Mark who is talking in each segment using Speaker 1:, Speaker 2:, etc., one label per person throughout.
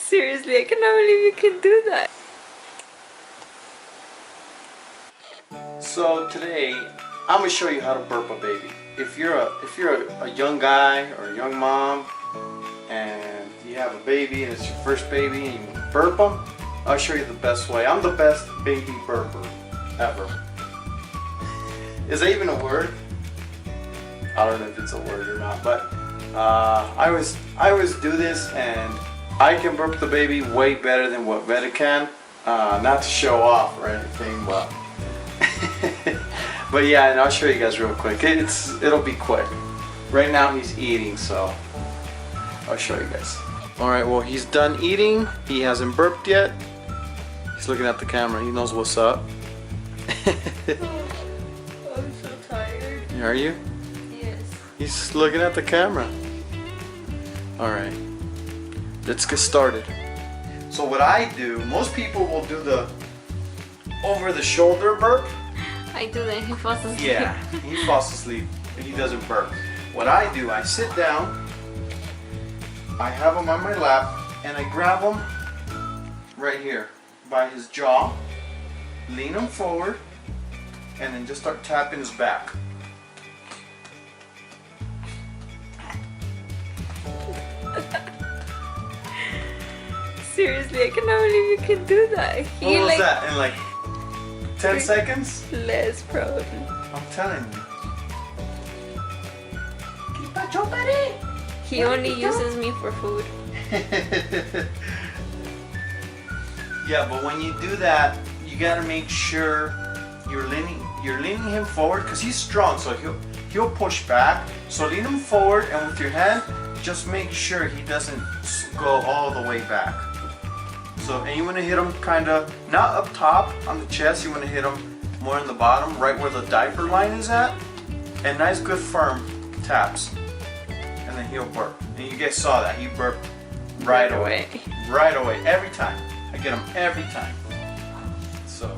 Speaker 1: Seriously, I cannot believe you can do that.
Speaker 2: So today, I'm gonna show you how to burp a baby. If you're a young guy or a young mom and you have a baby and it's your first baby and you burp them, I'll show you the best way. I'm the best baby burper ever. Is that even a word? I don't know if it's a word or not, but I always do this, and I can burp the baby way better than what Veda can. Not to show off or anything, but but yeah, and I'll show you guys real quick. It'll be quick. Right now he's eating, so I'll show you guys. All right, well, he's done eating. He hasn't burped yet. He's looking at the camera. He knows what's up.
Speaker 1: I'm so tired.
Speaker 2: Are you?
Speaker 1: Yes.
Speaker 2: He's looking at the camera. All right, let's get started. So what I do, most people will do the over the shoulder burp.
Speaker 1: I do that. He falls asleep.
Speaker 2: Yeah, he falls asleep. He doesn't burp. What I do, I sit down, I have him on my lap, and I grab him right here by his jaw, lean him forward, and then just start tapping his back.
Speaker 1: Seriously, I cannot believe you can do that.
Speaker 2: What was that? In like 10 seconds?
Speaker 1: Less probably.
Speaker 2: I'm telling you.
Speaker 1: He only uses me for food.
Speaker 2: Yeah, but when you do that, you gotta make sure you're leaning him forward, because he's strong, so he'll push back. So lean him forward, and with your hand, just make sure he doesn't go all the way back. So, and you want to hit him kind of not up top on the chest. You want to hit him more in the bottom, right where the diaper line is at, and nice, good, firm taps. And then he'll burp. And you guys saw that he burped right away. Right away, every time. I get him every time. So,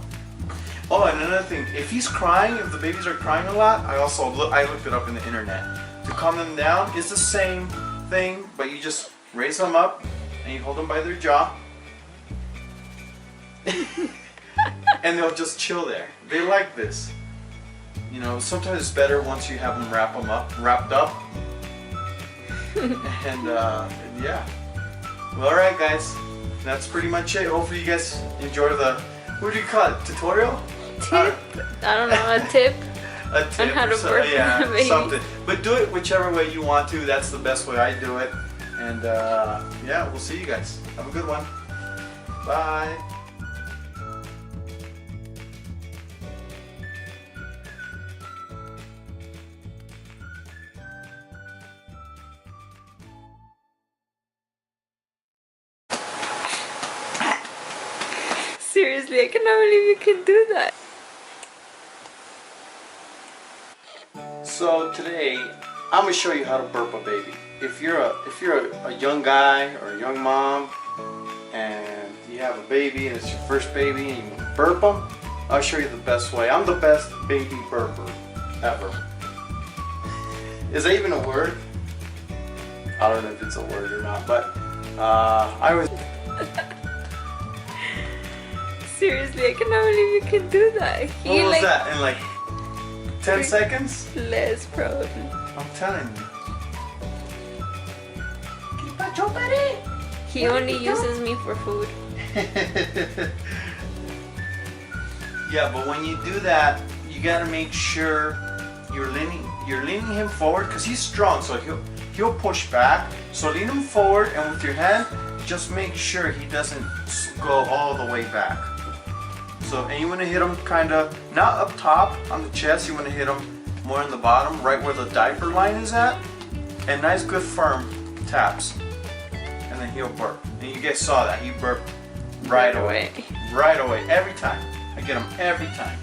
Speaker 2: oh, and another thing, if he's crying, if the babies are crying a lot, I looked it up in the internet. To calm them down is the same thing, but you just raise them up and you hold them by their jaw. And they'll just chill there. They like this. You know, sometimes it's better once you have them wrapped up. And yeah. Well, alright guys, that's pretty much it. Hopefully you guys enjoy the, what do you call it, tutorial?
Speaker 1: Tip? I don't know, a tip?
Speaker 2: A tip
Speaker 1: on how to burp
Speaker 2: yeah,
Speaker 1: a baby.
Speaker 2: something. But do it whichever way you want to. That's the best way I do it. And yeah, we'll see you guys. Have a good one. Bye.
Speaker 1: Seriously, I cannot believe you can do that.
Speaker 2: So today, I'm gonna show you how to burp a baby. If you're a young guy or a young mom and you have a baby and it's your first baby and you burp them, I'll show you the best way. I'm the best baby burper ever. Is that even a word? I don't know if it's a word or not, but I was.
Speaker 1: Seriously, I cannot believe you can do that.
Speaker 2: What was that? In like 10 seconds?
Speaker 1: Less probably.
Speaker 2: I'm telling you.
Speaker 1: He only uses me for food.
Speaker 2: Yeah, but when you do that, you gotta make sure you're leaning him forward, because he's strong, so he'll push back. So lean him forward, and with your hand, just make sure he doesn't go all the way back. So, and you want to hit him kind of not up top on the chest. You want to hit him more in the bottom, right where the diaper line is at, and nice, good, firm taps. And then he'll burp. And you guys saw that he burped right away. Right away, every time. I get him every time.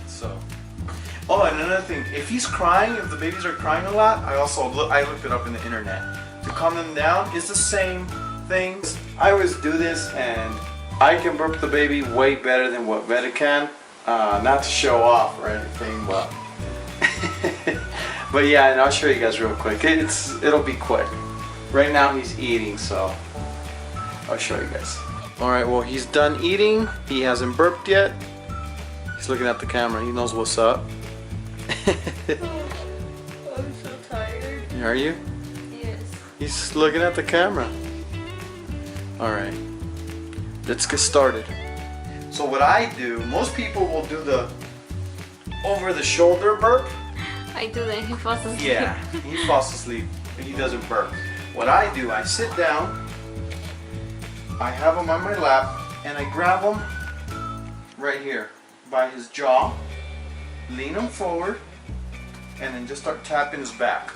Speaker 2: So, oh, and another thing, if he's crying, if the babies are crying a lot, I looked it up in the internet. To calm them down is the same thing. I always do this, and I can burp the baby way better than what Veda can. Not to show off or anything, but but yeah, and I'll show you guys real quick. It'll be quick. Right now he's eating, so I'll show you guys. All right, well, he's done eating. He hasn't burped yet. He's looking at the camera. He knows what's up.
Speaker 1: I'm so tired.
Speaker 2: Are you?
Speaker 1: Yes.
Speaker 2: He's looking at the camera. All right, let's get started. So what I do, most people will do the over the shoulder burp.
Speaker 1: I do that. He falls asleep.
Speaker 2: Yeah, he falls asleep, but he doesn't burp. What I do, I sit down, I have him on my lap, and I grab him right here by his jaw, lean him forward, and then just start tapping his back.